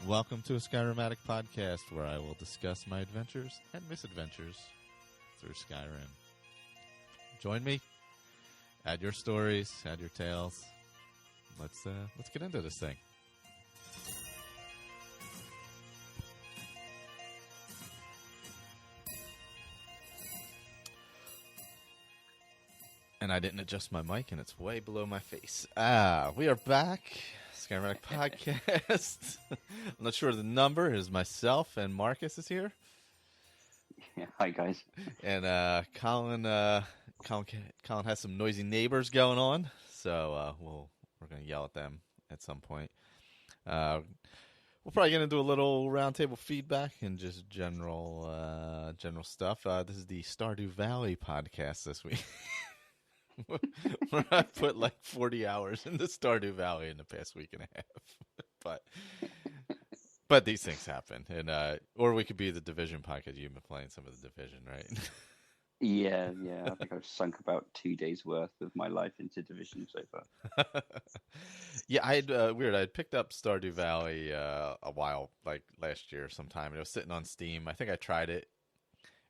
Welcome to a Skyrim Addict podcast, where I will discuss my adventures and misadventures through Skyrim. Join me. Add your stories, add your tales. Let's get into this thing. And I didn't adjust my mic, and it's way below my face. We are back. Skyrim Addict podcast. I'm not sure the number is myself, and Marcus is here. Yeah, hi guys. And Colin has some noisy neighbors going on, so we're gonna yell at them at some point. We're probably gonna do a little roundtable feedback and just general stuff. This is the Stardew Valley podcast this week. Where I put like 40 hours into Stardew Valley in the past week and a half. But these things happen. And or we could be the Division podcast. You've been playing some of the Division, right? Yeah. I think I've sunk about 2 days worth of my life into Division so far. Yeah, I'd picked up Stardew Valley a while, like last year sometime. And it was sitting on Steam. I think I tried it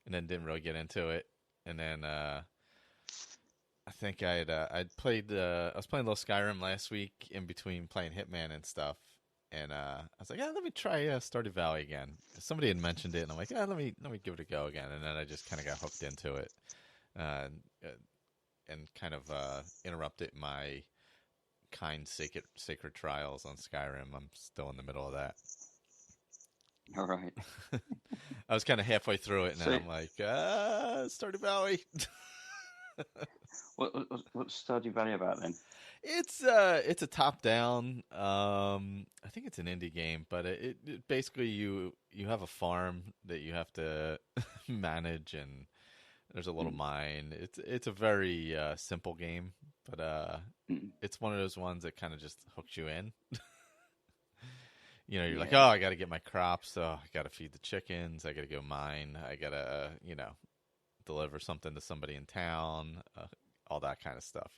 and then didn't really get into it. And then I think I was playing a little Skyrim last week in between playing Hitman and stuff, and I was like, let me try Stardew Valley again. Somebody had mentioned it, and I'm like, let me give it a go again. And then I just kind of got hooked into it, and kind of interrupted my kind sacred trials on Skyrim. I'm still in the middle of that. All right. I was kind of halfway through it, and then I'm like, Stardew Valley. What's Stardew Valley about then? It's a top down. I think it's an indie game, but it basically you have a farm that you have to manage, and there's a little mine. It's a very simple game, but it's one of those ones that kind of just hooks you in. You're like, I got to get my crops. I got to feed the chickens. I got to go mine. I got to deliver something to somebody in town. All that kind of stuff,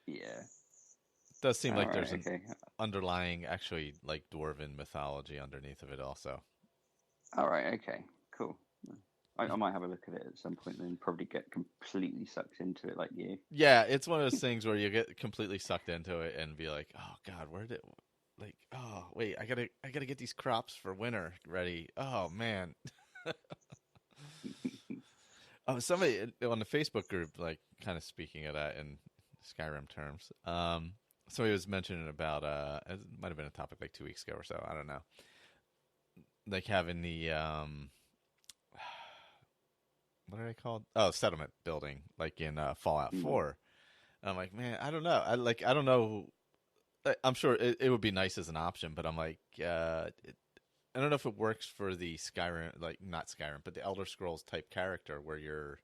Yeah. It does seem like there's an underlying, actually, like dwarven mythology underneath of it also. All right, okay, cool. I might have a look at it at some point and probably get completely sucked into it like you. Yeah, it's one of those things where you get completely sucked into it and be like, oh, God, wait, I gotta get these crops for winter ready. Oh, man. Oh, somebody on the Facebook group, like, kind of speaking of that in Skyrim terms. Somebody was mentioning about it might have been a topic like 2 weeks ago or so. I don't know. Like having the what are they called? Oh, settlement building, like in Fallout 4. And I'm like, man, I don't know. I don't know. I'm sure it would be nice as an option, but I'm like, I don't know if it works for the Skyrim, like not Skyrim, but the Elder Scrolls type character where you're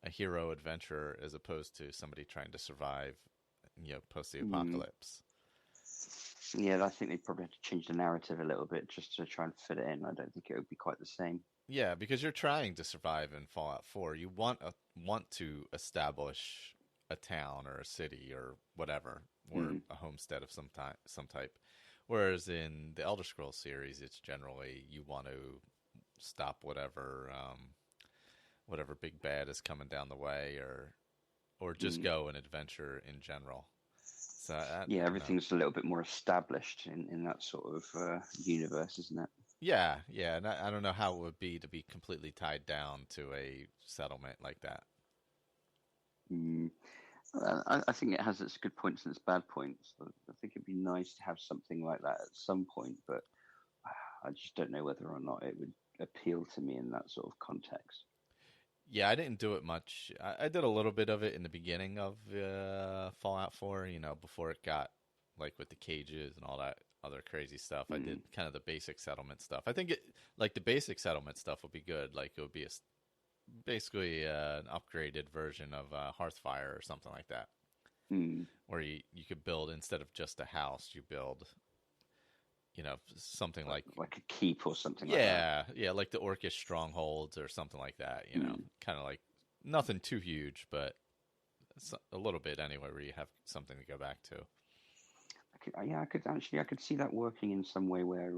a hero adventurer as opposed to somebody trying to survive, post the apocalypse. Yeah, I think they probably have to change the narrative a little bit just to try and fit it in. I don't think it would be quite the same. Yeah, because you're trying to survive in Fallout 4. You want to establish a town or a city or whatever, or a homestead of some type. Whereas in the Elder Scrolls series, it's generally you want to stop whatever big bad is coming down the way, or just go and adventure in general. So everything's a little bit more established in that sort of universe, isn't it? Yeah, and I don't know how it would be to be completely tied down to a settlement like that. I think it has its good points and its bad points. I think it'd be nice to have something like that at some point, but I just don't know whether or not it would appeal to me in that sort of context. Yeah, I didn't do it much. I did a little bit of it in the beginning of Fallout 4, before it got, like, with the cages and all that other crazy stuff. I did kind of the basic settlement stuff. I think the basic settlement stuff would be good. Like, it would be basically an upgraded version of Hearthfire or something like that. Where you could build, instead of just a house, you build, something like a keep or something like that. Yeah, like the Orcish strongholds or something like that, kind of like nothing too huge, but a little bit anyway, where you have something to go back to. I could see that working in some way where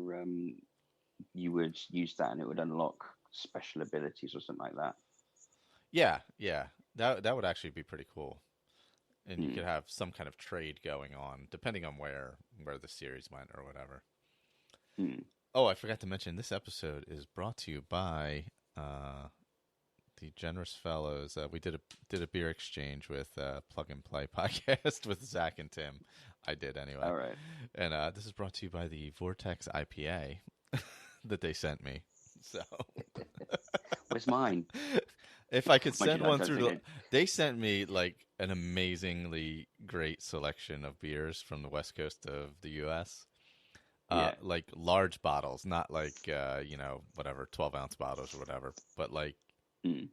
you would use that and it would unlock special abilities or something like that. Yeah. That would actually be pretty cool. And you Mm. could have some kind of trade going on, depending on where the series went or whatever. Mm. Oh, I forgot to mention this episode is brought to you by the generous fellows. We did a beer exchange with Plug and Play podcast with Zach and Tim. I did anyway. All right. And this is brought to you by the Vortex IPA that they sent me. So, Where's mine? if I could Mind send you, I one don't through, think they sent me like an amazingly great selection of beers from the west coast of the U.S. Yeah. Like large bottles, not like whatever 12-ounce bottles or whatever, but like Mm.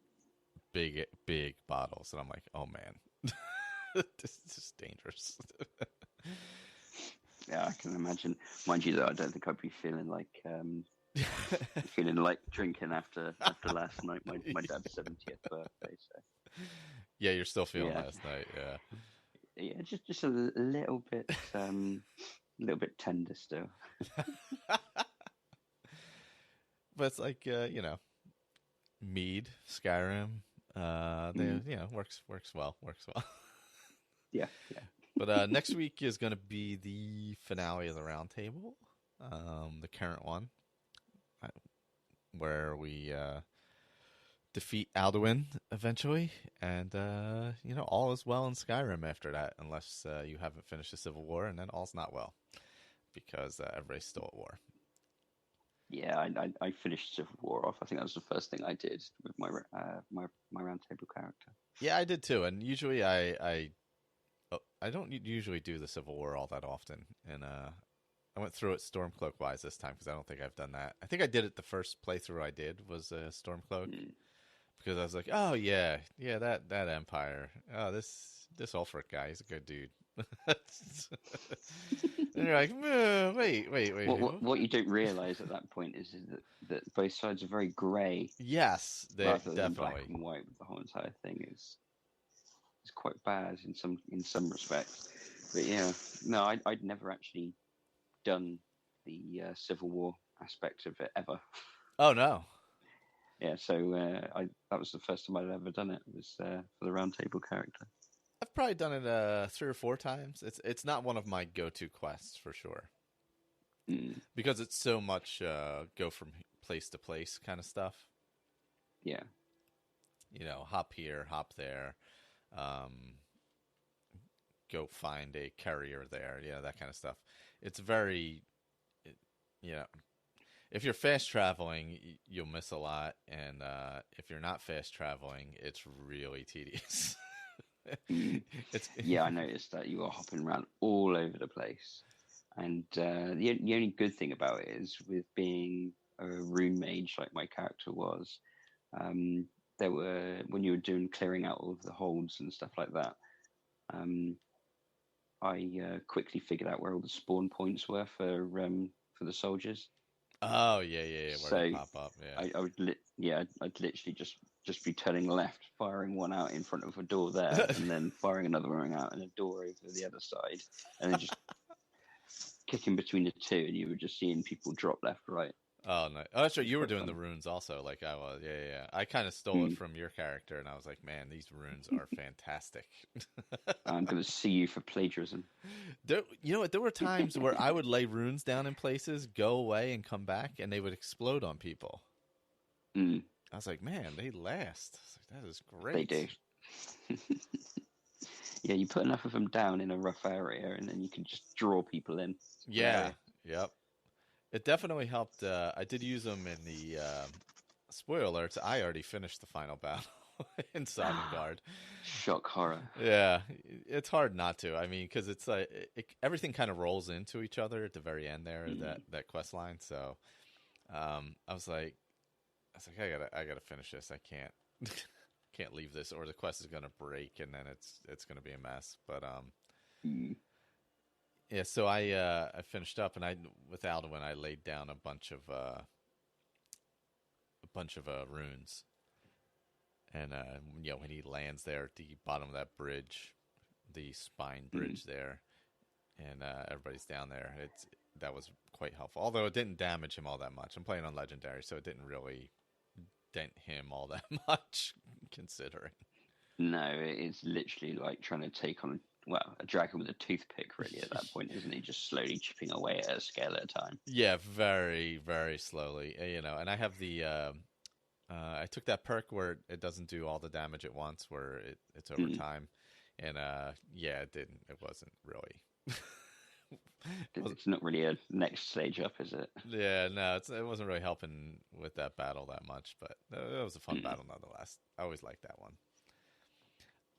big bottles. And I'm like, oh man, this is dangerous. Yeah, I can imagine. Mind you, though, I don't think I'd be feeling like drinking after last night, my dad's 70th birthday. So Yeah, you're still feeling yeah, last night. Yeah. yeah, just a little bit tender still. But it's like mead, Skyrim. Works well. Yeah. But next week is going to be the finale of the roundtable, the current one, where we defeat Alduin eventually, and all is well in Skyrim after that, unless you haven't finished the Civil War, and then all's not well because everybody's still at war. Yeah, I finished Civil War off. I think that was the first thing I did with my roundtable character. Yeah, I did too, and usually I don't usually do the Civil War all that often, and I went through it Stormcloak wise this time because I don't think I've done that. I think I did it the first playthrough I did was Stormcloak because I was like, oh yeah, that Empire. Oh, this Ulfric guy, he's a good dude. And you're like, wait. What you don't realize at that point is that both sides are very grey. Yes, they rather than definitely black and white. The whole entire thing is quite bad in some respects. But yeah, no, I'd never actually done the Civil War aspect of it ever. Oh no. Yeah, so that was the first time I'd ever done it. It was for the roundtable character. I've probably done it 3 or 4 times. It's not one of my go-to quests for sure, because it's so much go from place to place kind of stuff. Yeah, hop here, hop there, go find a carrier there, that kind of stuff. It's very, if you're fast traveling, you'll miss a lot, and if you're not fast traveling, it's really tedious. Yeah, I noticed that you were hopping around all over the place, and the only good thing about it is with being a rune mage like my character was, there were when you were clearing out all of the holds and stuff like that. I quickly figured out where all the spawn points were for the soldiers. Oh yeah. Where they pop up. Yeah. I'd literally just be turning left, firing one out in front of a door there, and then firing another one out in a door over the other side, and then just kicking between the two, and you were just seeing people drop left, right. Oh no! Oh, that's right. You were doing the runes also, like I was. Yeah. I kind of stole it from your character, and I was like, man, these runes are fantastic. I'm going to see you for plagiarism. There were times where I would lay runes down in places, go away, and come back, and they would explode on people. I was like, man, they last. Like, that is great. They do. Yeah, you put enough of them down in a rough area, and then you can just draw people in. Yeah. Yep. It definitely helped. I did use them in the spoiler alerts. I already finished the final battle in Sovngarde. Shock horror. Yeah, it's hard not to. I mean, because it's like everything kind of rolls into each other at the very end there. That quest line. So I was like, I gotta finish this. I can't leave this, or the quest is gonna break, and then it's gonna be a mess. But yeah, so I finished up, and with Alduin, I laid down a bunch of runes, and when he lands there at the bottom of that bridge, the spine bridge there, and everybody's down there. That was quite helpful. Although it didn't damage him all that much. I'm playing on legendary, so it didn't really dent him all that much, considering. No, it's literally like trying to take on a dragon with a toothpick. Really, at that point, isn't he? Just slowly chipping away at a scale at a time. Yeah, very, very slowly. And I have the. I took that perk where it doesn't do all the damage at once, where it's over time, and it didn't. It wasn't really. It's not really a next stage up, is it? Yeah, no, it wasn't really helping with that battle that much, but it was a fun battle nonetheless. I always liked that one.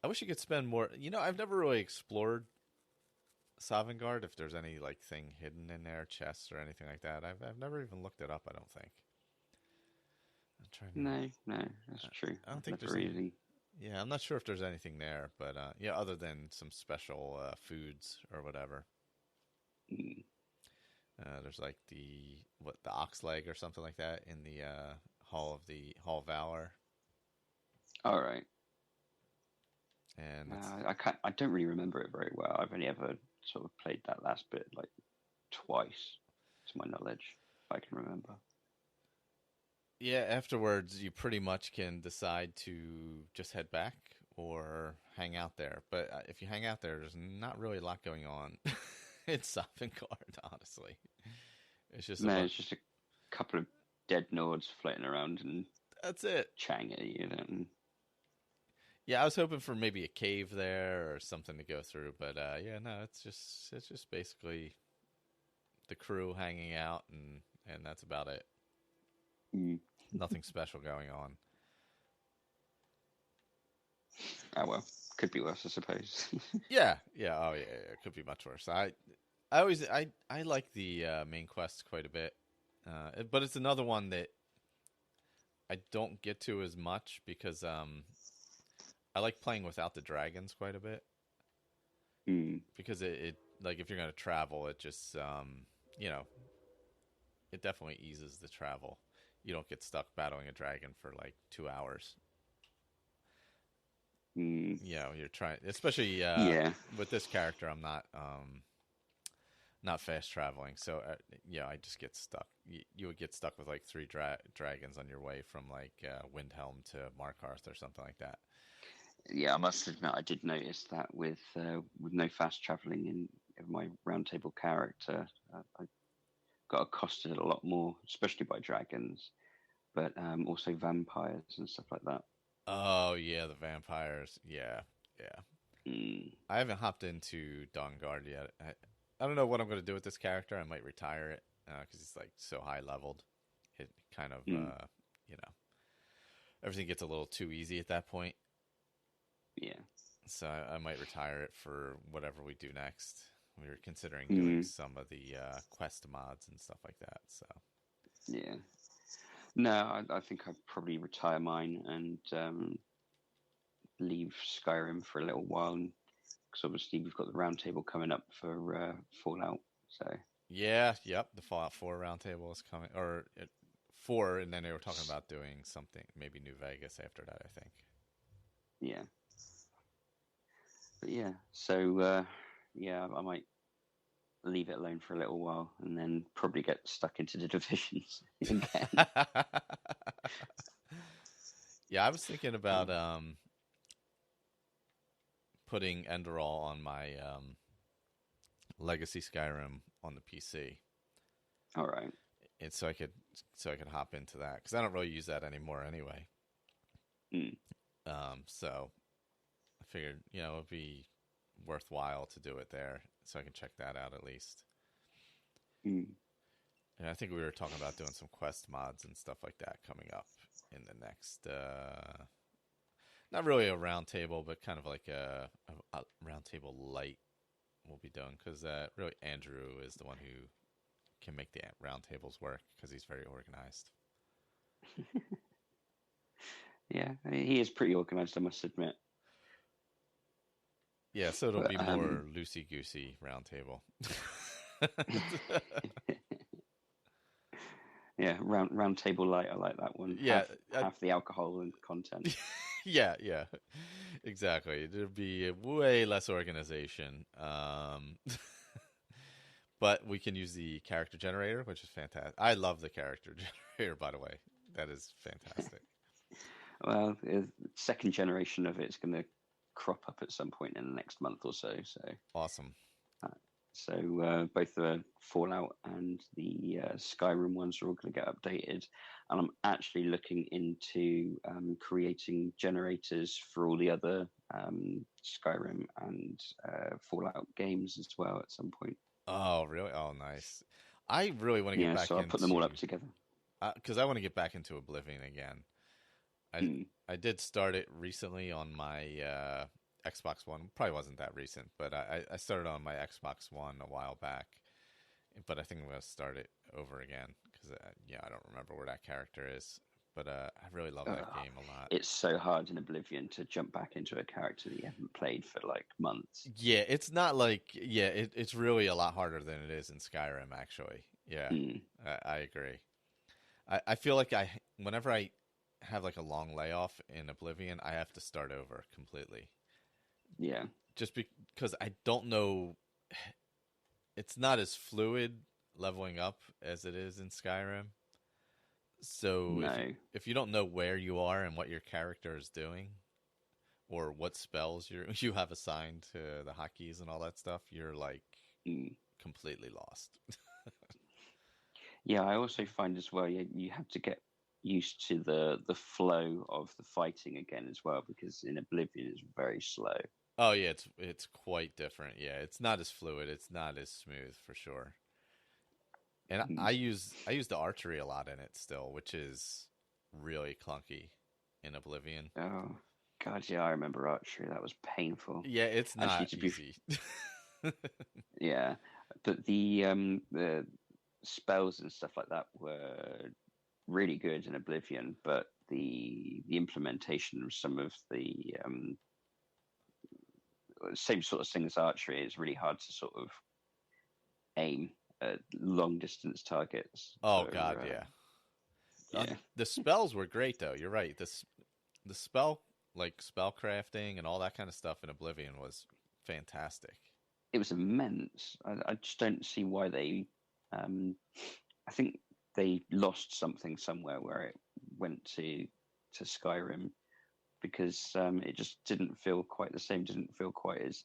I wish you could spend more. I've never really explored Sovngarde, if there's any like thing hidden in there, chests or anything like that. I've never even looked it up. I don't think. I'm trying to... No, that's true. I don't think there's really. Yeah, I'm not sure if there's anything there, but other than some special foods or whatever. There's like the ox leg or something like that in the Hall of Valor. All right. And I don't really remember it very well. I've only ever sort of played that last bit like twice, to my knowledge, if I can remember. Yeah, afterwards you pretty much can decide to just head back or hang out there. But if you hang out there, there's not really a lot going on. It's Sovngarde, honestly. It's just it's just a couple of dead Nords floating around, and that's it. Chatting at you. Yeah, I was hoping for maybe a cave there or something to go through, but it's just basically the crew hanging out, and that's about it. Nothing special going on. Oh well, could be worse, I suppose. Yeah. Oh yeah, it could be much worse. I like the main quest quite a bit, but it's another one that I don't get to as much because I like playing without the dragons quite a bit. Because it like if you're going to travel, it just it definitely eases the travel. You don't get stuck battling a dragon for like 2 hours. You're trying, especially with this character. I'm not fast traveling, so I just get stuck. You would get stuck with like 3 dragons on your way from like Windhelm to Markarth or something like that. Yeah, I must admit I did notice that with no fast traveling in my roundtable character, I got accosted a lot more, especially by dragons, but also vampires and stuff like that. Oh yeah, the vampires. Yeah. I haven't hopped into Dawnguard yet. I don't know what I'm going to do with this character. I might retire it because it's like so high leveled. It kind of everything gets a little too easy at that point. Yeah. So I might retire it for whatever we do next. We were considering doing some of the quest mods and stuff like that. So. Yeah. No, I think I'd probably retire mine and leave Skyrim for a little while, because obviously we've got the roundtable coming up for Fallout. So. Yeah. Yep. The Fallout 4 roundtable is coming, or 4, and then they were talking about doing something, maybe New Vegas after that, I think. Yeah. But yeah, so I might leave it alone for a little while and then probably get stuck into the divisions again. Yeah, I was thinking about putting Enderall on my Legacy Skyrim on the PC. All right. And so I could hop into that because I don't really use that anymore anyway. So I figured, it'd be worthwhile to do it there, so I can check that out at least. And I think we were talking about doing some quest mods and stuff like that coming up in the next, not really a round table, but kind of like a round table light we'll be doing, because really Andrew is the one who can make the round tables work because he's very organized. Yeah, he is pretty organized, I must admit. Yeah, so it'll be more loosey-goosey round table. Yeah, round table light. I like that one. Yeah, half the alcohol and content. Yeah, exactly. There'd be way less organization. but we can use the character generator, which is fantastic. I love the character generator, by the way. That is fantastic. Well, the second generation of it's going to crop up at some point in the next month or so. Awesome. Both the Fallout and the Skyrim ones are all going to get updated, and I'm actually looking into creating generators for all the other Skyrim and Fallout games as well at some point. Oh, really? Oh, nice. I really want to get back so I'll into put them all up together. because I want to get back into Oblivion again. I did start it recently on my Xbox One. Probably wasn't that recent, but I started on my Xbox One a while back. But I think I'm going to start it over again because, I don't remember where that character is. But I really love that game a lot. It's so hard in Oblivion to jump back into a character that you haven't played for like months. Yeah, it's not like, it's really a lot harder than it is in Skyrim, actually. Yeah, I agree. I feel like whenever I have like a long layoff in Oblivion, I have to start over completely. Yeah. Just because I don't know, it's not as fluid leveling up as it is in Skyrim. So No. if you don't know where you are and what your character is doing, or what spells you have assigned to the hotkeys and all that stuff, you're like completely lost. Yeah, I also find as well you have to get used to the flow of the fighting again as well, because in Oblivion it's very slow. Oh yeah, it's quite different. Yeah, it's not as fluid. It's not as smooth for sure. And I use the archery a lot in it still, which is really clunky in Oblivion. Oh God, yeah, I remember archery. That was painful. Yeah, it's not Actually, easy. Yeah, but the spells and stuff like that were really good in Oblivion, but the implementation of some of the same sort of thing as archery is really hard to sort of aim at long distance targets. Oh God, yeah. Yeah. The spells were great though. You're right. The spell crafting and all that kind of stuff in Oblivion was fantastic. It was immense. I just don't see why they. I think they lost something somewhere where it went to Skyrim, because it just didn't feel quite the same. Didn't feel quite as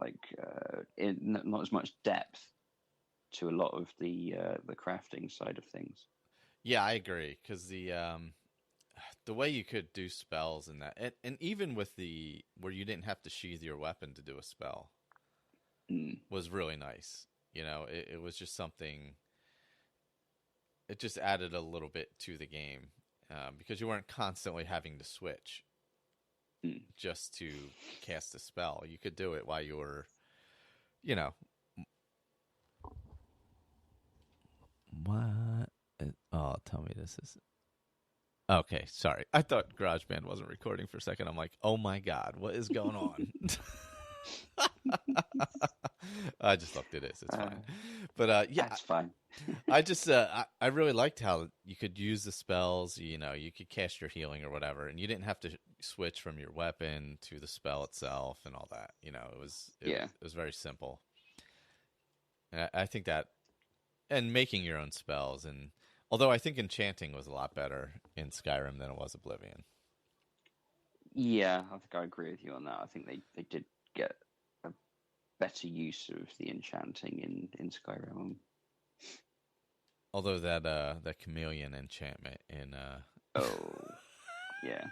like not as much depth to a lot of the crafting side of things. Yeah, I agree, because the way you could do spells and that, and even with where you didn't have to sheath your weapon to do a spell, was really nice. It was just something. It just added a little bit to the game, because you weren't constantly having to switch just to cast a spell. You could do it while you were, What? Oh, tell me this is. Okay, sorry. I thought GarageBand wasn't recording for a second. I'm like, oh my God, what is going on? I just looked at it. It's fine. But yeah, that's fine. I just I really liked how you could use the spells. You could cast your healing or whatever, and you didn't have to switch from your weapon to the spell itself and all that. It was very simple. And I think that, and making your own spells, and although I think enchanting was a lot better in Skyrim than it was Oblivion. Yeah, I think I agree with you on that. I think they did get a better use of the enchanting in Skyrim. Although that chameleon enchantment in oh yeah.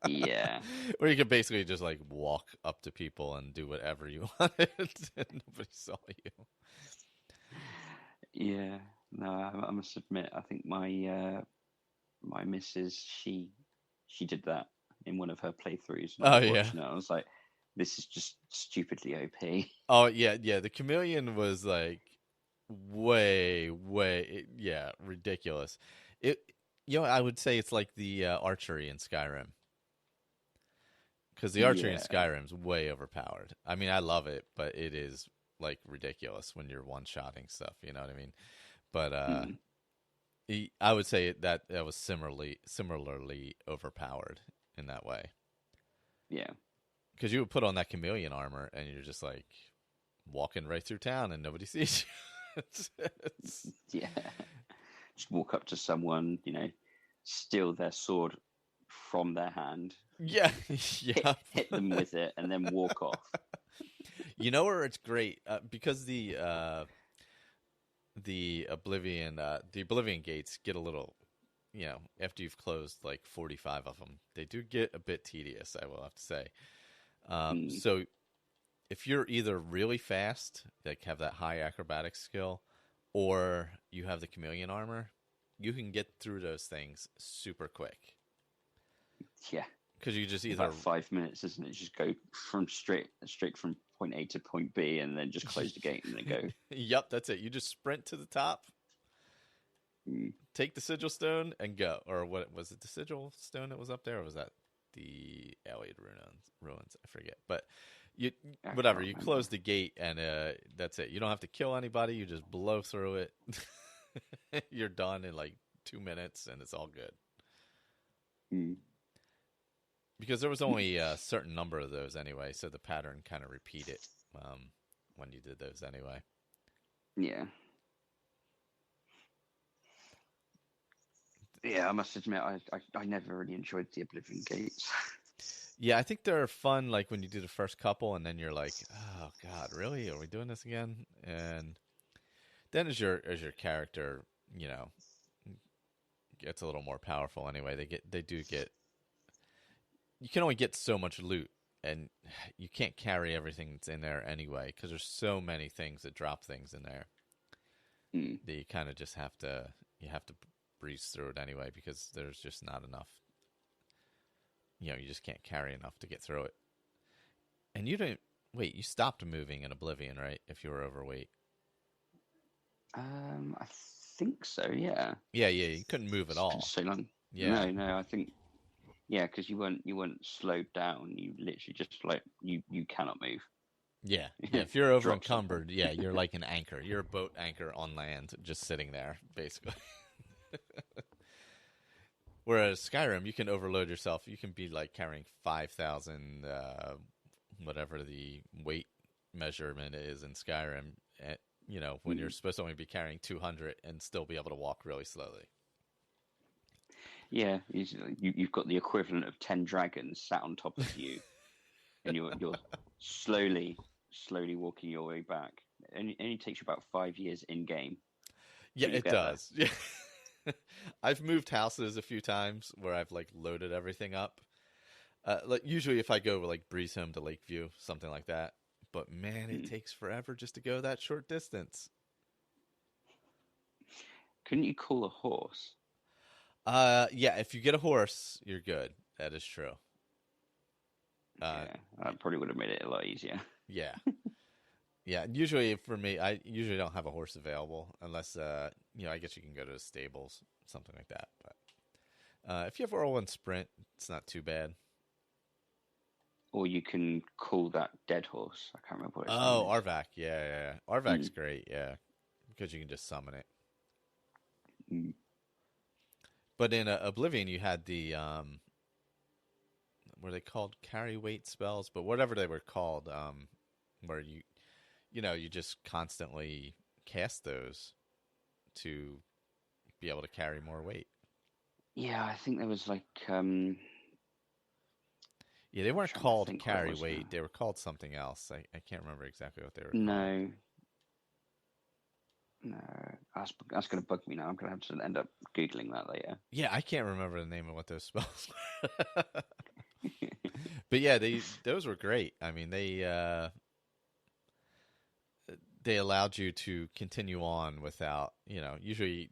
Yeah, where you could basically just like walk up to people and do whatever you wanted and nobody saw you. Yeah, no, I must admit, I think my my missus, she did that in one of her playthroughs. And I was watching it, I was like, this is just stupidly OP. Oh yeah, the chameleon was like way, ridiculous. I would say it's like the archery in Skyrim, because the archery in Skyrim is way overpowered. I mean, I love it, but it is like ridiculous when you're one-shotting stuff. You know what I mean? But I would say that was similarly overpowered in that way. Yeah, because you would put on that chameleon armor and you're just like, walking right through town and nobody sees you. Yeah. Just walk up to someone, steal their sword from their hand, yeah, yeah. hit them with it, and then walk off. You know where it's great because the Oblivion gates get a little, after you've closed like 45 of them, they do get a bit tedious, I will have to say. So if you're either really fast, like have that high acrobatics skill, or you have the chameleon armor, you can get through those things super quick. Yeah. Because you just either about 5 minutes, isn't it? Just go from straight from point A to point B, and then just close the gate and then go. Yep, that's it. You just sprint to the top, take the sigil stone, and go. Or what was it? The sigil stone that was up there, or was that the Allied ruins? I forget. But you close the gate, and that's it. You don't have to kill anybody. You just blow through it. You're done in like 2 minutes, and it's all good. Because there was only a certain number of those anyway, so the pattern kind of repeated when you did those anyway. Yeah. Yeah, I must admit, I never really enjoyed the Oblivion gates. Yeah, I think they're fun, like when you do the first couple, and then you're like, "Oh God, really? Are we doing this again?" And then as your character, gets a little more powerful. Anyway, they do get. You can only get so much loot, and you can't carry everything that's in there anyway, because there's so many things that drop things in there. That you kind of just have to breeze through it anyway, because there's just not enough. You just can't carry enough to get through it. And you stopped moving in Oblivion, right? If you were overweight. I think so. Yeah. Yeah. You couldn't move at all. So long. Yeah. No. I think. Yeah, because you weren't slowed down. You literally just like you cannot move. Yeah. If you're over encumbered, you're like an anchor. You're a boat anchor on land, just sitting there, basically. Whereas Skyrim, you can overload yourself. You can be like carrying 5,000, whatever the weight measurement is in Skyrim. When you're supposed to only be carrying 200 and still be able to walk really slowly. Yeah, you've got the equivalent of 10 dragons sat on top of you, and you're slowly walking your way back. It only takes you about 5 years in game. Yeah, it does. Yeah, I've moved houses a few times where I've like loaded everything up. Like usually, if I go like Breeze Home to Lakeview, something like that. But man, it takes forever just to go that short distance. Couldn't you call a horse? Yeah, if you get a horse, you're good. That is true. Yeah, that probably would have made it a lot easier. Yeah. Yeah, usually for me, I usually don't have a horse available unless, I guess you can go to the stables, something like that. But if you have Whirlwind Sprint, it's not too bad. Or you can call that dead horse. I can't remember what it's called. Oh, Arvak. Yeah. Arvak's great, yeah, because you can just summon it. But in Oblivion, you had the, were they called carry weight spells? But whatever they were called, where you just constantly cast those to be able to carry more weight. Yeah, I think there was like... Yeah, they weren't called carry weight. They were called something else. I can't remember exactly what they were called. No, that's going to bug me now. I'm going to have to end up Googling that later. Yeah, I can't remember the name of what those spells were. But yeah, those were great. I mean, they allowed you to continue on without, usually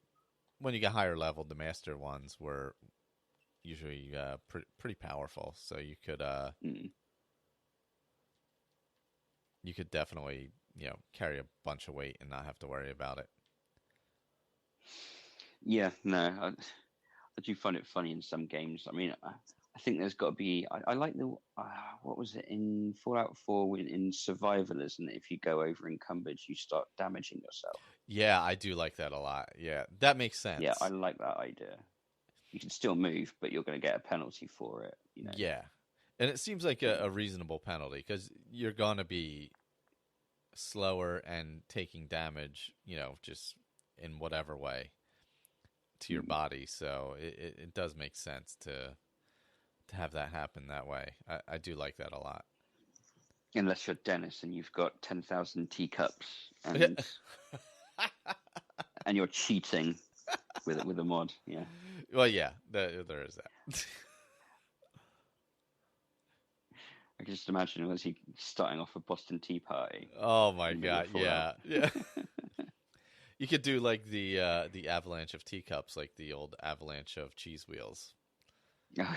when you get higher leveled, the master ones were usually pretty powerful. So you could definitely, carry a bunch of weight and not have to worry about it. Yeah, no, I do find it funny in some games. I mean, I think there's got to be. I like the what was it in Fallout 4 in survival, isn't it? If you go over encumbered, you start damaging yourself. Yeah, I do like that a lot. Yeah, that makes sense. Yeah, I like that idea. You can still move, but you're going to get a penalty for it. Yeah, and it seems like a reasonable penalty because you're going to be slower and taking damage, just in whatever way to your body. So it does make sense to have that happen that way. I do like that a lot. Unless you're Dennis and you've got 10,000 teacups and and you're cheating with a mod. Yeah. Well, yeah, there is that. I can just imagine was he starting off a Boston Tea Party. Oh my god, yeah. You could do like the avalanche of teacups, like the old avalanche of cheese wheels. Yeah.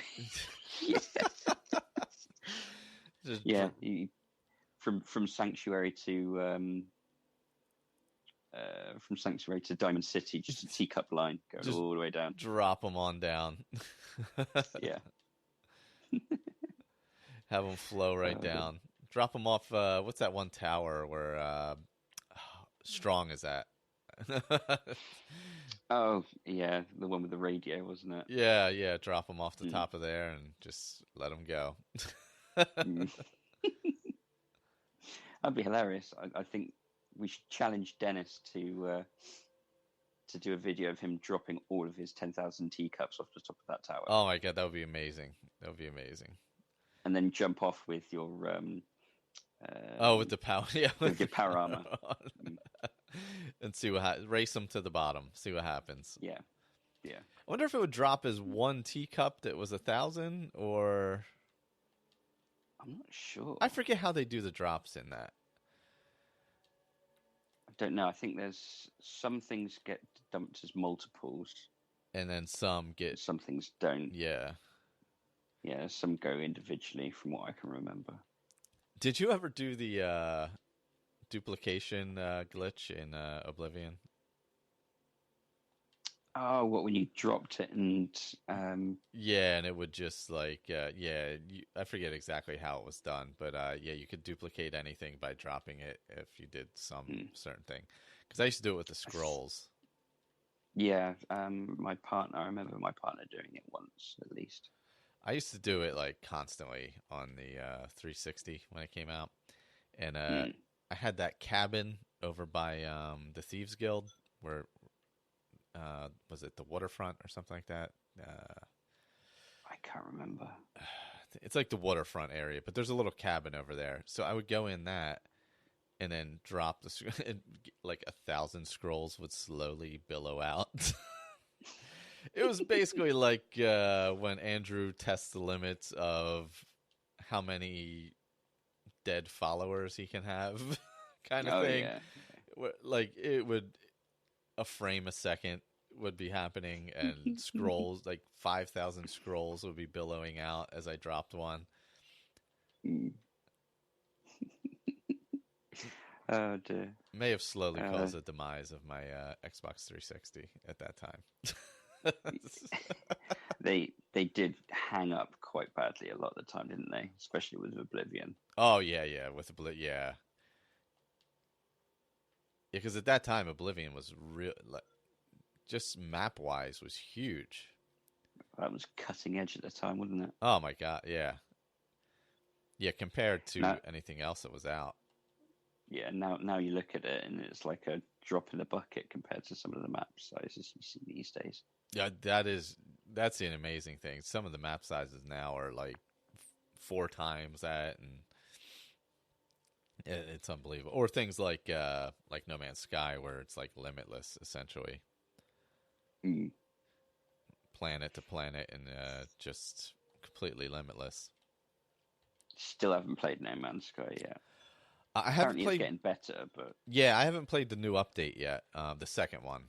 Yeah. From Sanctuary to Diamond City, just a teacup line going just all the way down. Drop them on down. Yeah. Have them flow right down. Drop them off. What's that one tower where Strong is at? Oh, yeah, the one with the radio, wasn't it? Yeah. Drop them off the top of there and just let them go. That'd be hilarious. I think we should challenge Dennis to do a video of him dropping all of his 10,000 teacups off the top of that tower. Oh my god, that would be amazing. And then jump off with your with the power, yeah, with your power armor, and see what race them to the bottom. See what happens. Yeah. I wonder if it would drop as one teacup that was 1,000, or I'm not sure. I forget how they do the drops in that. I don't know. I think there's some things get dumped as multiples, and then some things don't. Yeah. Some go individually, from what I can remember. Did you ever do the duplication glitch in Oblivion? Oh, what, when you dropped it and yeah, and it would just like I forget exactly how it was done, but you could duplicate anything by dropping it if you did some certain thing. Because I used to do it with the scrolls. Yeah, I remember my partner doing it once at least. I used to do it like constantly on the 360 when it came out, and I had that cabin over by the Thieves Guild where was it the waterfront or something like that? I can't remember. It's like the waterfront area, but there's a little cabin over there. So I would go in that and then drop like 1,000 scrolls would slowly billow out. It was basically like when Andrew tests the limits of how many dead followers he can have, kind of thing. Yeah. Like it would, a frame a second would be happening, and scrolls, like 5,000 scrolls would be billowing out as I dropped one. Oh dear. May have slowly caused the demise of my Xbox 360 at that time. They did hang up quite badly a lot of the time, didn't they? Especially with Oblivion. Oh yeah, with Oblivion, yeah. Because at that time, Oblivion was real, like, just map wise, was huge. That was cutting edge at the time, wasn't it? Oh my god, yeah. Compared to anything else that was out. Yeah, now you look at it and it's like a drop in the bucket compared to some of the map sizes you see these days. Yeah, that's an amazing thing. Some of the map sizes now are like 4 times that, and it's unbelievable. Or things like No Man's Sky, where it's like limitless essentially, planet to planet, and just completely limitless. Still haven't played No Man's Sky yet. I haven't played. It's getting better, but yeah, I haven't played the new update yet. The second one.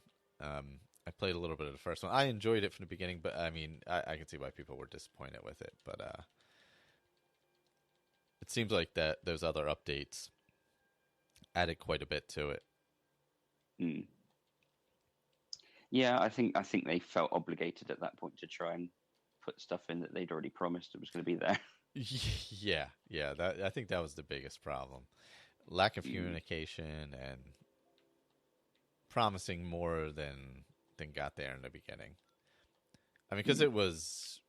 I played a little bit of the first one. I enjoyed it from the beginning, but I mean, I can see why people were disappointed with it. But it seems like that those other updates added quite a bit to it. Yeah, I think they felt obligated at that point to try and put stuff in that they'd already promised it was going to be there. Yeah. I think that was the biggest problem: lack of communication and promising more than got there in the beginning. I mean, because it's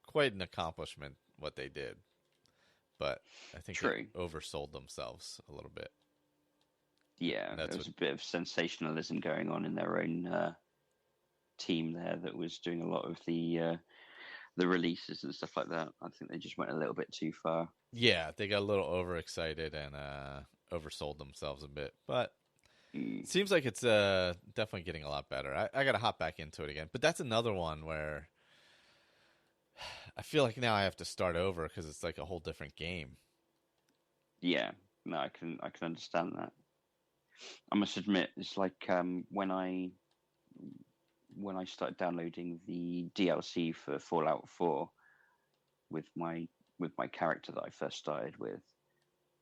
quite an accomplishment what they did, but I think they True. oversold themselves a little bit. Yeah, That's there what. was a bit of sensationalism going on in their own team there that was doing a lot of the releases and stuff like that. I think they just went a little bit too far. Yeah, they got a little overexcited and oversold themselves a bit, but Mm. it seems like it's definitely getting a lot better. I got to hop back into it again, but that's another one where I feel like now I have to start over because it's like a whole different game. Yeah, no, I can understand that. I must admit, it's like when I started downloading the DLC for Fallout 4 with my character that I first started with,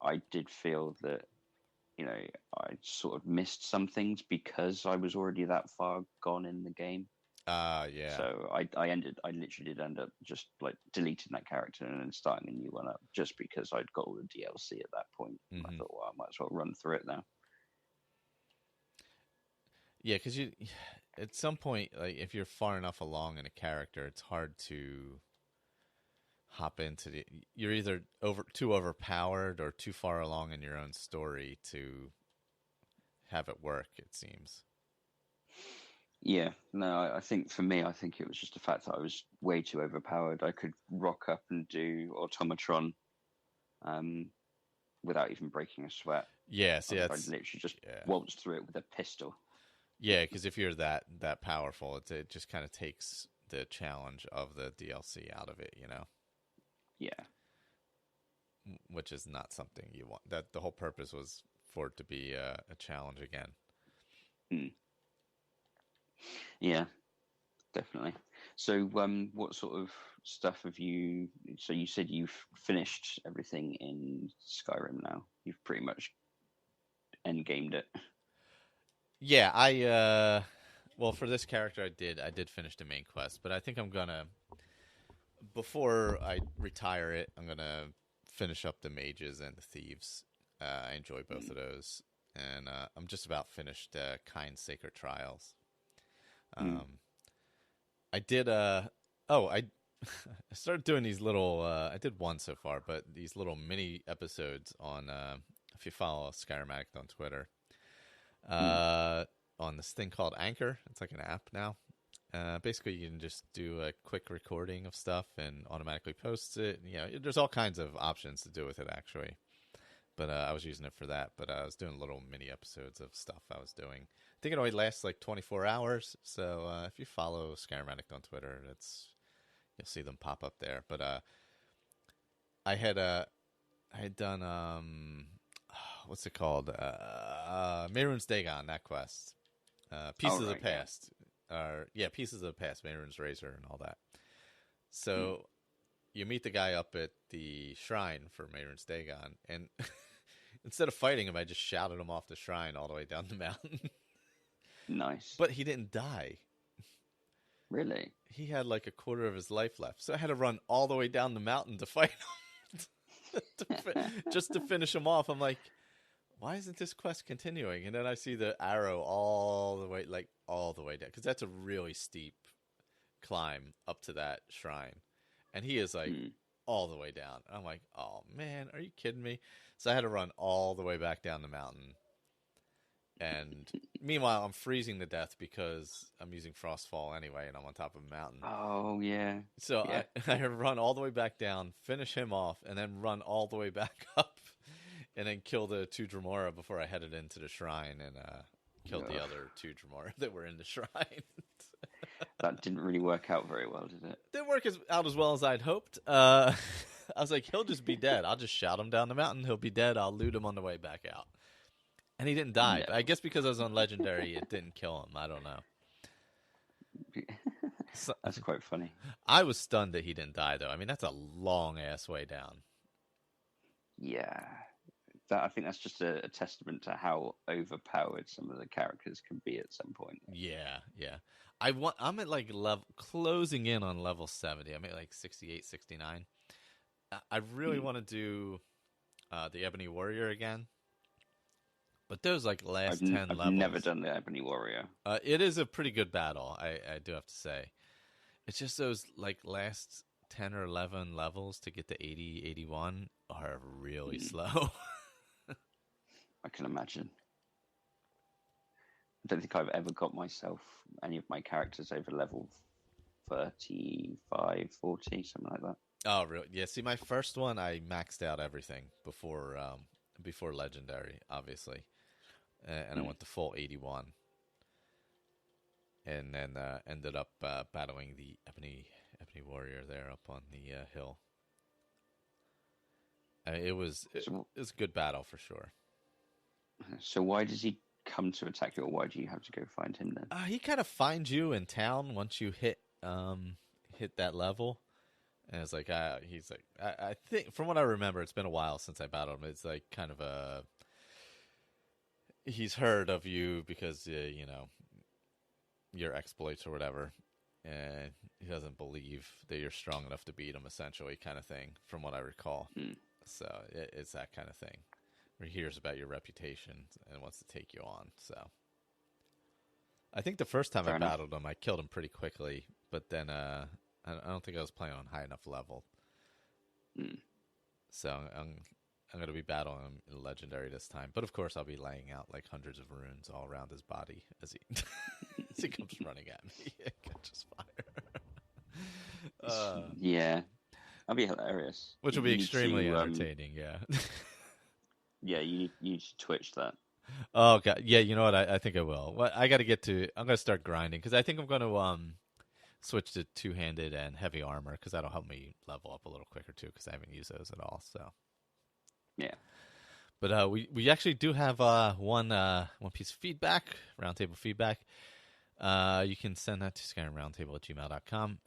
I did feel that I sort of missed some things because I was already that far gone in the game. Yeah. So I literally did end up just like deleting that character and then starting a new one up just because I'd got all the DLC at that point. And I Hmm. thought, well, I might as well run through it now. Yeah, because you at some point, like if you're far enough along in a character, it's hard to hop into the. You're either too overpowered or too far along in your own story to have it work. It seems. Yeah, no, I think for me, I think it was just the fact that I was way too overpowered. I could rock up and do automatron um, without even breaking a sweat. Yeah, see, I that's literally just yeah, waltzed through it with a pistol. yeah. Because if you're that powerful, it just kind of takes the challenge of the DLC out of it, Yeah. which is not something you want. That the whole purpose was for it to be a challenge again. Mm. Yeah, definitely. So, what sort of stuff have you? So you said you've finished everything in Skyrim now. You've pretty much endgamed it. Yeah, well, for this character I did finish the main quest, but I think I'm gonna before I retire it, I'm gonna finish up the mages and the thieves. I enjoy both Mm. of those, and I'm just about finished Kind Sacred Trials. Mm. Um, I did I I started doing these little I did one so far, but these little mini episodes on if you follow Skyrim Addict on Twitter, Mm. uh, on this thing called Anchor. It's like an app now. Basically, you can just do a quick recording of stuff and automatically post it. There's all kinds of options to do with it, actually. But I was using it for that. But I was doing little mini episodes of stuff I was doing. I think it only lasts like 24 hours. So if you follow Skyrim Addict on Twitter, you'll see them pop up there. But I had done what's it called? Mehrunes Dagon, that quest. Oh, Pieces of the right, yeah. Past. Pieces of the Past, Mehrunes Razor, and all that. Mm. So you meet the guy up at the shrine for Mehrunes Dagon, and instead of fighting him, I just shouted him off the shrine all the way down the mountain. Nice. But he didn't die. Really? He had like a quarter of his life left, so I had to run all the way down the mountain to fight him, just to finish him off. I'm like, why isn't this quest continuing? And then I see the arrow all the way, like all the way down, because that's a really steep climb up to that shrine, and he is like Mm. all the way down. I'm like, oh man, are you kidding me? So I had to run all the way back down the mountain, and meanwhile I'm freezing to death because I'm using Frostfall anyway, and I'm on top of a mountain. Oh, yeah. So Yeah. I had to run all the way back down, finish him off, and then run all the way back up, and then kill the two Dremora before I headed into the shrine and killed the Ugh. other two Dremora that were in the shrine. That didn't really work out very well, did it? Didn't work out as well as I'd hoped. I was like, he'll just be dead. I'll just shout him down the mountain. He'll be dead. I'll loot him on the way back out. And he didn't die. No. I guess because I was on Legendary, it didn't kill him. I don't know. So, That's quite funny. I was stunned that he didn't die, though. I mean, that's a long-ass way down. Yeah. I think that's just a testament to how overpowered some of the characters can be at some point. Yeah, yeah. I'm at like level closing in on level 70. I'm at like 68, 69. I really want to do the Ebony Warrior again. But those like last 10 I've levels. never done the Ebony Warrior. It is a pretty good battle, I do have to say. It's just those like last 10 or 11 levels to get to 80, 81 are really Mm, slow. I can imagine. I don't think I've ever got any of my characters over level 35, 40, something like that. Oh, really? Yeah. See, my first one, I maxed out everything before legendary, obviously, and I Mm. went to full 81, and then ended up battling the ebony warrior there up on the hill. It was a good battle for sure. So why does he come to attack you, or why do you have to go find him then? He kind of finds you in town once you hit that level. And it's like, he's like, I think from what I remember, it's been a while since I battled him. It's like kind of he's heard of you because, your exploits or whatever. And he doesn't believe that you're strong enough to beat him, essentially, kind of thing, from what I recall. Mm. So it's that kind of thing. Where he hears about your reputation and wants to take you on. So I think the first time Fair I enough. battled him, I killed him pretty quickly. But then I don't think I was playing on high enough level. Mm. So I'm going to be battling him in Legendary this time. But of course, I'll be laying out like hundreds of runes all around his body as he as he comes running at me. It catches fire. Yeah, that'd be hilarious. Which will be extremely entertaining, yeah. Yeah, you need to Twitch that. Oh, God. Yeah, you know what? I think I will. Well, I'm going to start grinding because I think I'm going to switch to two-handed and heavy armor because that'll help me level up a little quicker too because I haven't used those at all. So Yeah. But we actually do have one piece of feedback, roundtable feedback. You can send that to skyrimroundtable@gmail.com.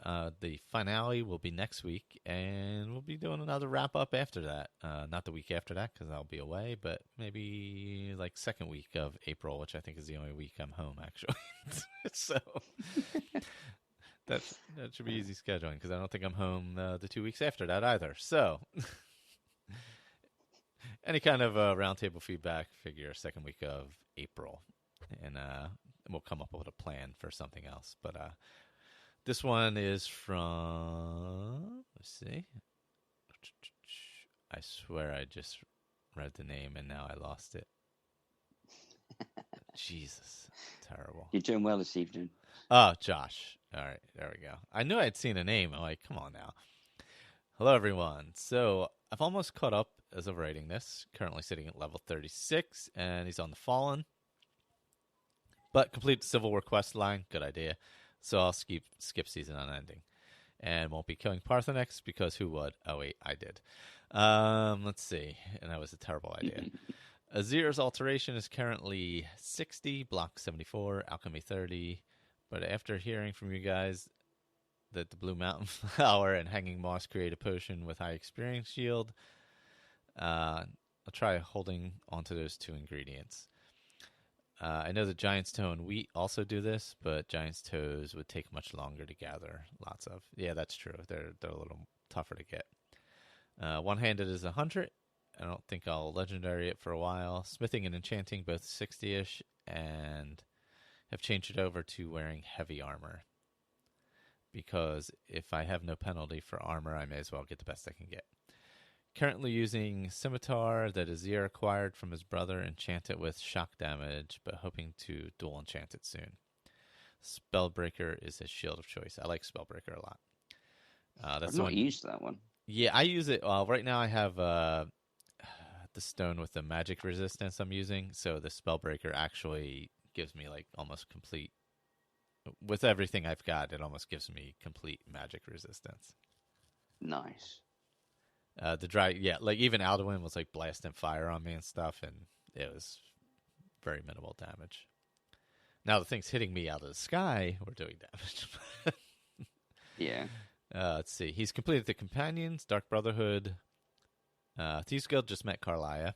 The finale will be next week, and we'll be doing another wrap-up after that. Not the week after that because I'll be away, but maybe like second week of April, which I think is the only week I'm home, actually. So that should be easy scheduling because I don't think I'm home the 2 weeks after that either. So any kind of roundtable feedback, figure second week of April, and we'll come up with a plan for something else. But this one is from, let's see. I swear I just read the name and now I lost it. Jesus, terrible. You're doing well this evening. Oh, Josh. All right, there we go. I knew I'd seen a name. I'm like, come on now. Hello, everyone. So I've almost caught up as of writing this. Currently sitting at level 36, and he's on the Fallen. But complete the Civil War quest line. Good idea. So I'll skip season unending. And won't be killing Parthenex because who would? Oh, wait, I did. Let's see. And that was a terrible idea. Azir's Alteration is currently 60, Block 74, Alchemy 30. But after hearing from you guys that the Blue Mountain Flower and Hanging Moss create a potion with high experience shield, I'll try holding onto those two ingredients. I know the Giant's Toe and Wheat also do this, but Giant's Toes would take much longer to gather. Lots of. Yeah, that's true. They're a little tougher to get. One-handed is 100. I don't think I'll legendary it for a while. Smithing and enchanting both 60-ish, and have changed it over to wearing heavy armor. Because if I have no penalty for armor, I may as well get the best I can get. Currently using Scimitar that Azir acquired from his brother, enchant it with shock damage, but hoping to dual enchant it soon. Spellbreaker is his shield of choice. I like Spellbreaker a lot. I've not used that one. Yeah, I use it. Right now I have the stone with the magic resistance I'm using, so the Spellbreaker actually gives me like almost complete. With everything I've got, it almost gives me complete magic resistance. Nice. The dry, yeah, like even Alduin was like blasting fire on me and stuff, and it was very minimal damage. Now the things hitting me out of the sky were doing damage. Yeah. Let's see. He's completed the Companions, Dark Brotherhood. Thieves Guild just met Carlia.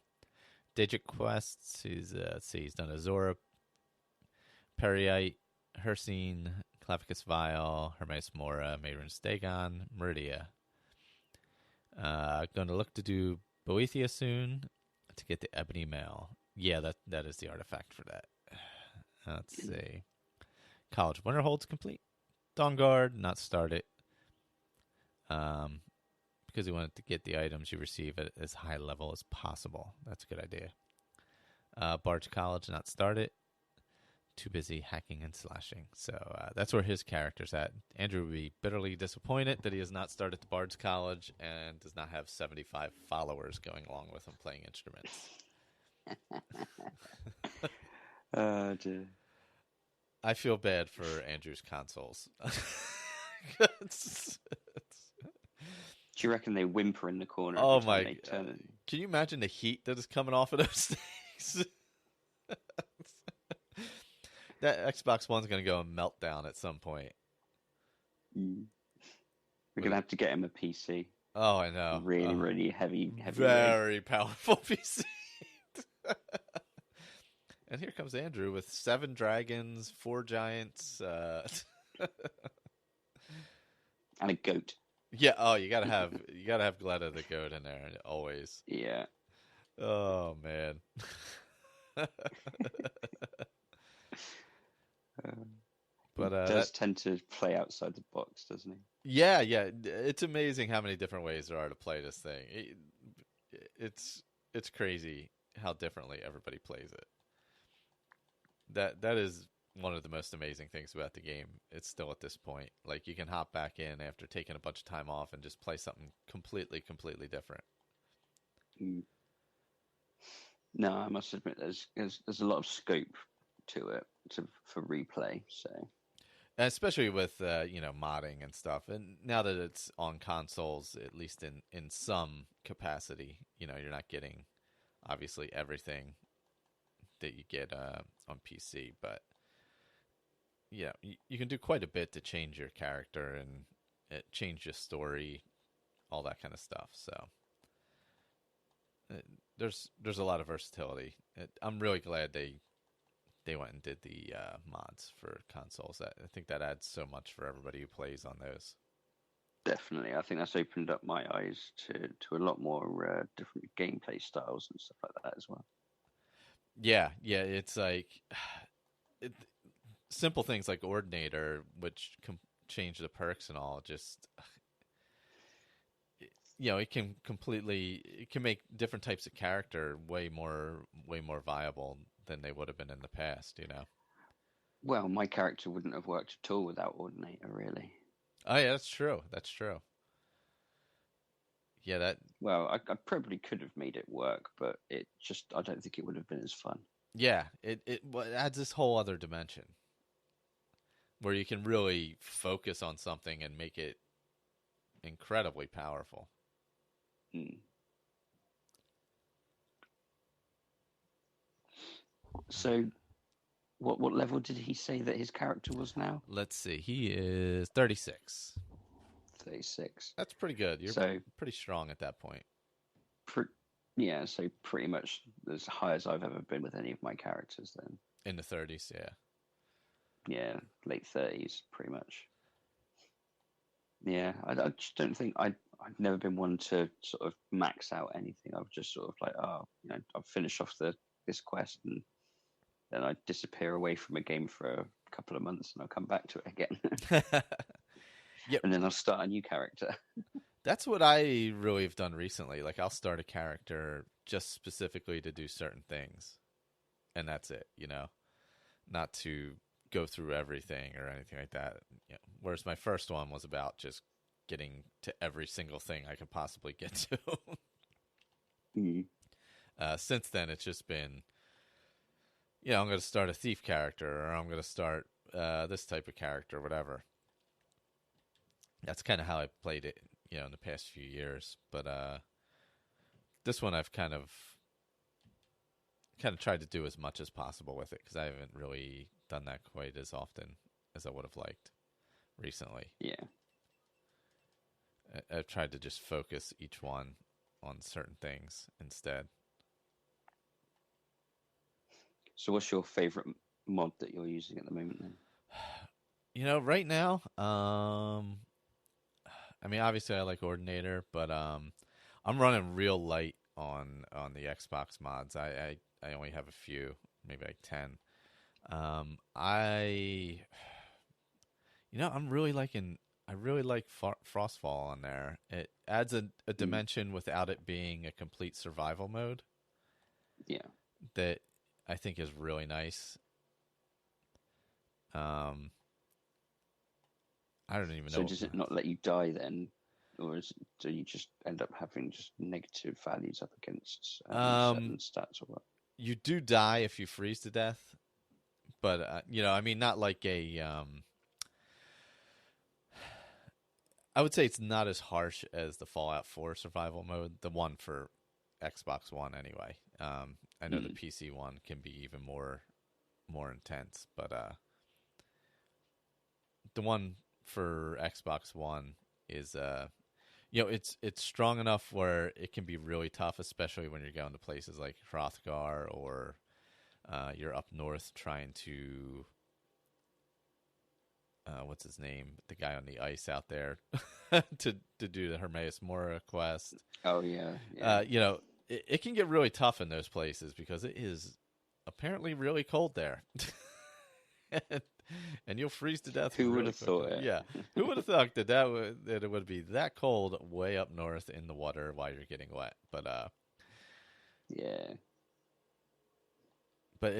Digit quests. He's done Azora, Periite, Hersine, Clavicus Vial, Hermes Mora, Mayrun Stegon, Meridia. Going to look to do Boethia soon to get the Ebony Mail. Yeah, that is the artifact for that. Let's see. College Winterhold's complete. Dawnguard, not started. because he wanted to get the items you receive at as high level as possible. That's a good idea. Bard's College not started. Too busy hacking and slashing. So that's where his character's at. Andrew would be bitterly disappointed that he has not started the Bard's College and does not have 75 followers going along with him playing instruments. Oh, dear. I feel bad for Andrew's consoles. Do you reckon they whimper in the corner? Oh every time my! they turn it? Can you imagine the heat that is coming off of those things? That Xbox One's going to go a meltdown at some point. We're going to have to get him a PC. Oh, I know. Really, really heavy. Very powerful PC. And here comes Andrew with 7 dragons, 4 giants, and a goat. Yeah. Oh, you gotta have Gletta the goat in there always. Yeah. Oh man. But he does tend to play outside the box, doesn't he? Yeah. It's amazing how many different ways there are to play this thing. It's crazy how differently everybody plays it. That is one of the most amazing things about the game. It's still at this point. Like, you can hop back in after taking a bunch of time off and just play something completely different. No, I must admit there's a lot of scope to it for replay. So, and especially with modding and stuff, and now that it's on consoles, at least in some capacity, you're not getting obviously everything that you get on PC, but yeah, you can do quite a bit to change your character and change your story, all that kind of stuff. So there's a lot of versatility. I'm really glad they went and did the mods for consoles. I think that adds so much for everybody who plays on those. Definitely, I think that's opened up my eyes to a lot more different gameplay styles and stuff like that as well. Yeah, it's like simple things like Ordinator, which change the perks and all. Just it can make different types of character way more viable than they would have been in the past. Well, my character wouldn't have worked at all without Ordinator, really. Oh yeah, that's true. Yeah, Well, I probably could have made it work, but I don't think it would have been as fun. Yeah, it adds this whole other dimension where you can really focus on something and make it incredibly powerful. So, what level did he say that his character was now? Let's see. He is 36. 36. That's pretty good. You're pretty strong at that point. Yeah, so pretty much as high as I've ever been with any of my characters then. In the 30s, yeah. Yeah, late 30s, pretty much. Yeah, I just don't think I've never been one to sort of max out anything. I've just sort of like, I'll finish off this quest and then I disappear away from a game for a couple of months and I'll come back to it again. Yep. And then I'll start a new character. That's what I really have done recently. Like, I'll start a character just specifically to do certain things. And that's it, not to go through everything or anything like that. Whereas my first one was about just getting to every single thing I could possibly get to. Since then, it's just been, I'm going to start a thief character, or I'm going to start this type of character, whatever. That's kind of how I played it, in the past few years. But this one I've kind of tried to do as much as possible with it, because I haven't really done that quite as often as I would have liked recently. Yeah. I've tried to just focus each one on certain things instead. So what's your favorite mod that you're using at the moment then? Right now, obviously I like Ordinator, but I'm running real light on the Xbox mods. I only have a few, maybe like 10. I'm really liking I really like Frostfall on there. It adds a Mm. dimension without it being a complete survival mode Yeah. that I think is really nice. Um, I don't even So know. does it not let you die then, or do you just end up having just negative values up against Um, certain stats or what? you do die if you freeze to death, but I mean, not like a. I would say it's not as harsh as the Fallout 4 survival mode, the one for Xbox One anyway. I know the Mm. PC one can be even more intense, but the one for Xbox One is it's strong enough where it can be really tough, especially when you're going to places like Hrothgar or you're up north trying to what's his name, the guy on the ice out there to do the Hermaeus Mora quest. Oh yeah, yeah. It can get really tough in those places because it is apparently really cold there. And you'll freeze to death Who would really have quickly. thought it? Yeah, who would have thought that it would be that cold way up north in the water while you're getting wet? Yeah. But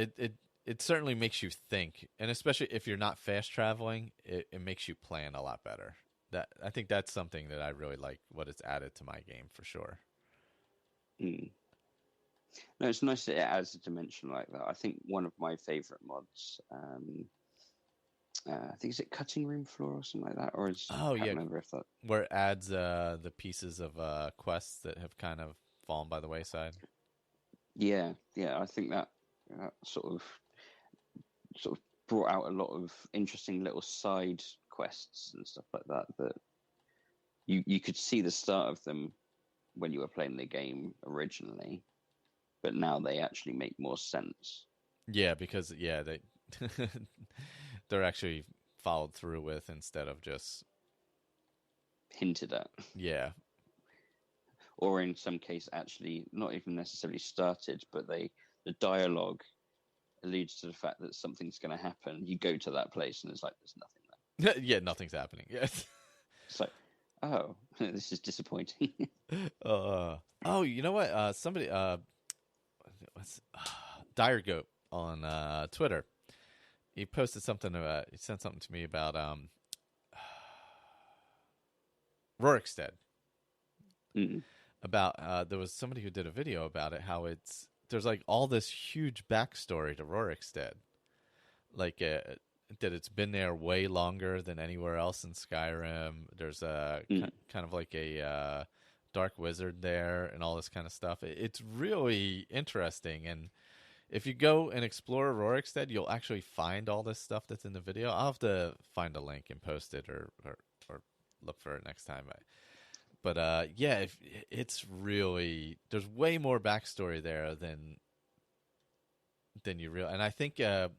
it certainly makes you think, and especially if you're not fast traveling, it makes you plan a lot better. That I think that's something that I really like. What it's added to my game for sure. Mm. No, it's nice that it adds a dimension like that. I think one of my favorite mods, I think is it cutting room floor or something like that, or is Oh I can't yeah, remember if that. where it adds the pieces of quests that have kind of fallen by the wayside. Yeah, yeah. I think that sort of brought out a lot of interesting little side quests and stuff like that. That you could see the start of them when you were playing the game originally, but now they actually make more sense. Yeah, because they they're actually followed through with instead of just Hinted at, yeah. or in some case, actually not even necessarily started, but the dialogue alludes to the fact that something's going to happen. You go to that place and it's like there's nothing there. Yeah, nothing's happening. Yes. It's like, oh, this is disappointing. Oh, you know what? Somebody what's Dire Goat on Twitter. He posted something about. He sent something to me about Rorikstead. Mm. About there was somebody who did a video about it. How there's like all this huge backstory to Rorikstead, like that it's been there way longer than anywhere else in Skyrim. There's a Mm. kind of like a dark wizard there and all this kind of stuff. It's really interesting, and if you go and explore Rorikstead, you'll actually find all this stuff that's in the video. I'll have to find a link and post it or look for it next time. But yeah, it's really there's way more backstory there than you real. And I think it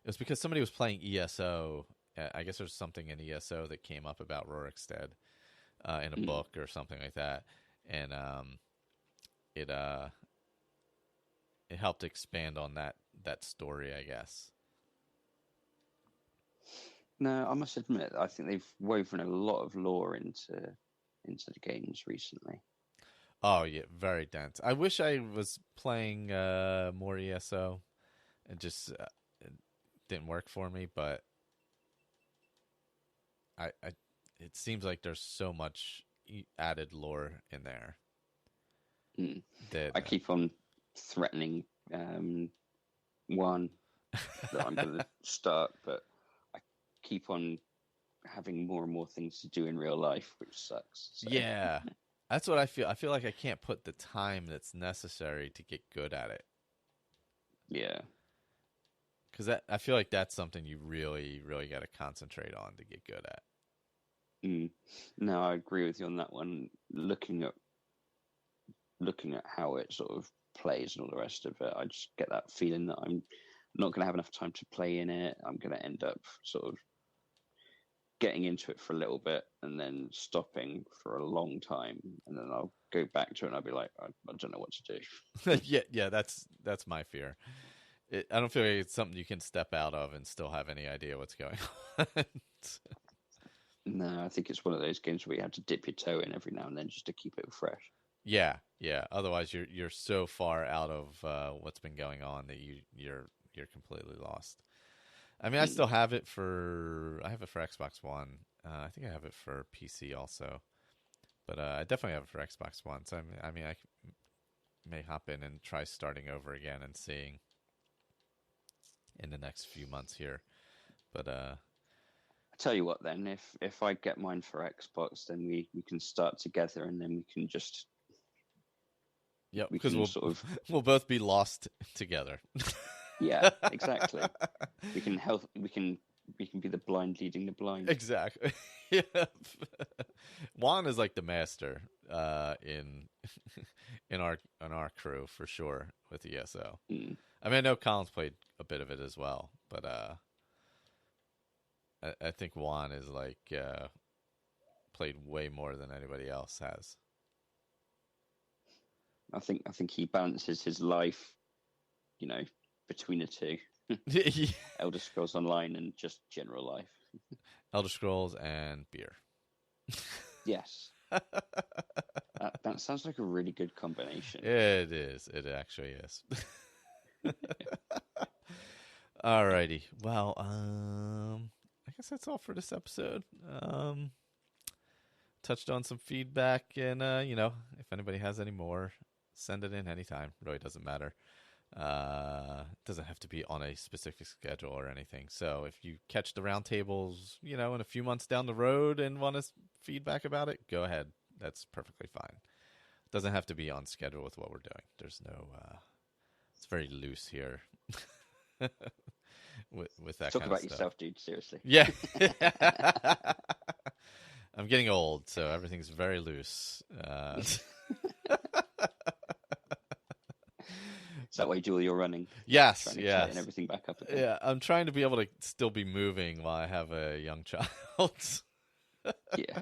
was because somebody was playing ESO. I guess there's something in ESO that came up about Rorikstead in a Mm. book or something like that, and it it helped expand on that story, I guess. No, I must admit, I think they've woven a lot of lore into the games recently. Oh yeah, very dense. I wish I was playing more ESO. It didn't work for me, but I it seems like there's so much added lore in there Mm. that I keep on threatening one that I'm going to start, but I keep on having more and more things to do in real life, which sucks. So yeah, that's what I feel. I feel like I can't put the time that's necessary to get good at it yeah, because I feel like that's something you really really got to concentrate on to get good at. mm. No, I agree with you on that one. Looking at how it sort of plays and all the rest of it, I just get that feeling that I'm not going to have enough time to play in it. I'm going to end up sort of getting into it for a little bit and then stopping for a long time, and then I'll go back to it and I'll be like, I don't know what to do. Yeah, that's my fear. I don't feel like it's something you can step out of and still have any idea what's going on. No, I think it's one of those games where you have to dip your toe in every now and then just to keep it fresh. Yeah, yeah. Otherwise, you're so far out of what's been going on that you're completely lost. I mean, I have it for Xbox One. I think I have it for PC also, but I definitely have it for Xbox One. So I may hop in and try starting over again and seeing in the next few months here. But I tell you what, then, if I get mine for Xbox, then we can start together, and then yeah, we because can sort of we'll both be lost together. yeah, exactly. We can help. We can be the blind leading the blind. Exactly. Yeah. Juan is like the master in in our crew for sure with ESO. Mm. I mean, I know Colin's played a bit of it as well, but I think Juan is like played way more than anybody else has. I think he balances his life, you know, between the two. Elder Scrolls Online and just general life. Elder Scrolls and beer. Yes. That sounds like a really good combination. It is. It actually is. Alrighty. Well, I guess that's all for this episode. Touched on some feedback, and if anybody has any more, send it in anytime. Really doesn't matter. It doesn't have to be on a specific schedule or anything. So if you catch the roundtables, in a few months down the road and want us feedback about it, go ahead. That's perfectly fine. It doesn't have to be on schedule with what we're doing. There's no. It's very loose here. with that Talk kind about of stuff. yourself, dude. Seriously. Yeah. I'm getting old, so everything's very loose. Is that why you do all your running? Yes, trying to yes. tighten everything back up again. Yeah, I'm trying to be able to still be moving while I have a young child. Yeah.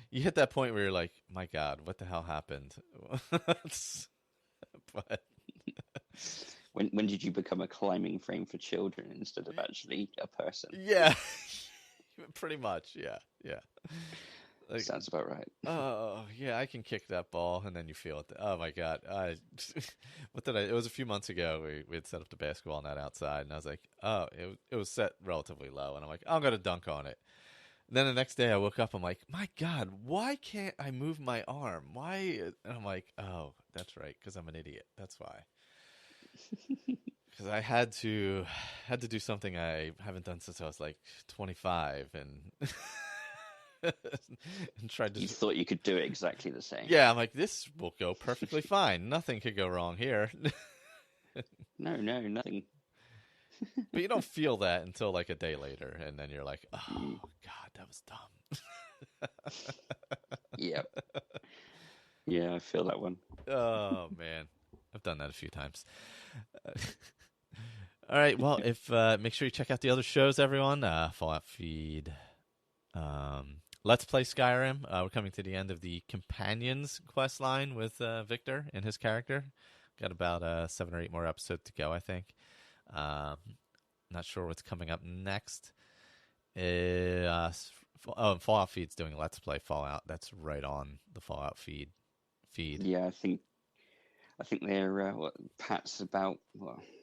You hit that point where you're like, my God, what the hell happened? But When did you become a climbing frame for children instead of actually a person? yeah, pretty much. Yeah, yeah. Like, sounds about right. Oh yeah, I can kick that ball, and then you feel it. Oh my God, it was a few months ago. We had set up the basketball net outside, and I was like, oh, it was set relatively low, and I'm like, I'm gonna dunk on it. And then the next day, I woke up. I'm like, my God, why can't I move my arm? Why? And I'm like, oh, that's right, because I'm an idiot. That's why. Because I had to do something I haven't done since I was like 25, and. And tried to. You thought you could do it exactly the same. Yeah, I'm like, this will go perfectly fine. Nothing could go wrong here. No, nothing. But you don't feel that until like a day later, and then you're like, oh God, that was dumb. Yep. Yeah, I feel that one. Oh man, I've done that a few times. All right, well, if make sure you check out the other shows, everyone. Fallout Feed. Let's Play Skyrim. We're coming to the end of the Companions quest line with Victor and his character. Got about 7 or 8 more episodes to go, I think. Not sure what's coming up next. Fallout Feed's doing Let's Play Fallout. That's right on the Fallout feed. Yeah, I think they're Pat's about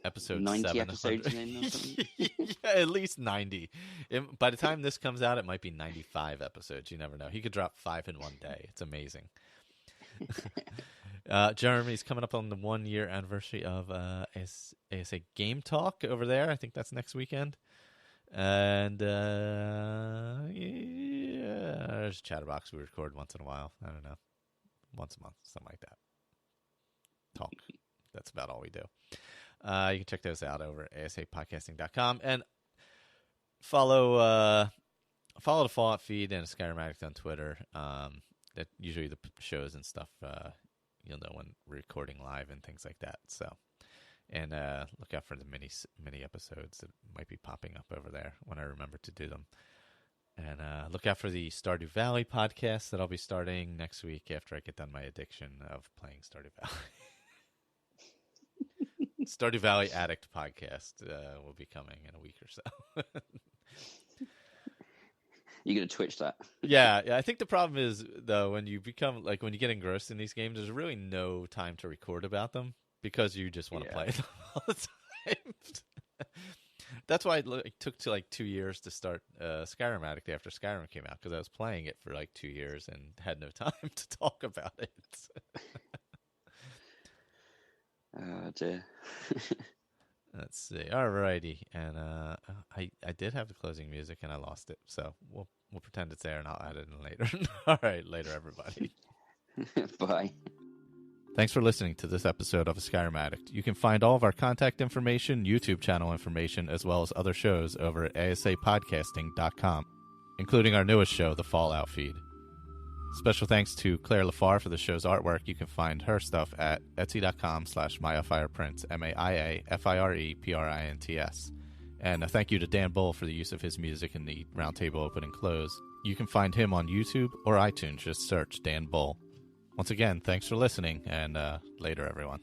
episode 90 episodes in or something. Yeah, at least 90. By the time this comes out, it might be 95 episodes. You never know. He could drop 5 in one day. It's amazing. Jeremy's coming up on the 1-year anniversary of ASA Game Talk over there. I think that's next weekend. And yeah, there's Chatterbox we record once in a while. I don't know. Once a month, something like that. Talk. That's about all we do. You can check those out over at asapodcasting.com and follow the Fallout Feed and Skyrim Addict on Twitter. That usually the shows and stuff you'll know when we're recording live and things like that. So, and look out for the mini episodes that might be popping up over there when I remember to do them. And look out for the Stardew Valley podcast that I'll be starting next week after I get done my addiction of playing Stardew Valley. Stardew Valley Addict podcast will be coming in a week or so. You're gonna Twitch that. Yeah, I think the problem is though when you become like when you get engrossed in these games, there's really no time to record about them because you just want to play them all the time. That's why it took to like 2 years to start Skyrim Addict after Skyrim came out, because I was playing it for like 2 years and had no time to talk about it. Oh dear. Let's see. Alrighty, and I did have the closing music and I lost it, so we'll pretend it's there and I'll add it in later. All right, later, everybody. Bye. Thanks for listening to this episode of Skyrim Addict. You can find all of our contact information, YouTube channel information, as well as other shows over at asapodcasting.com, including our newest show, The Fallout Feed. Special thanks to Claire Lafar for the show's artwork. You can find her stuff at etsy.com/MayaFirePrints, MayaFirePrints. And a thank you to Dan Bull for the use of his music in the roundtable open and close. You can find him on YouTube or iTunes. Just search Dan Bull. Once again, thanks for listening, and later, everyone.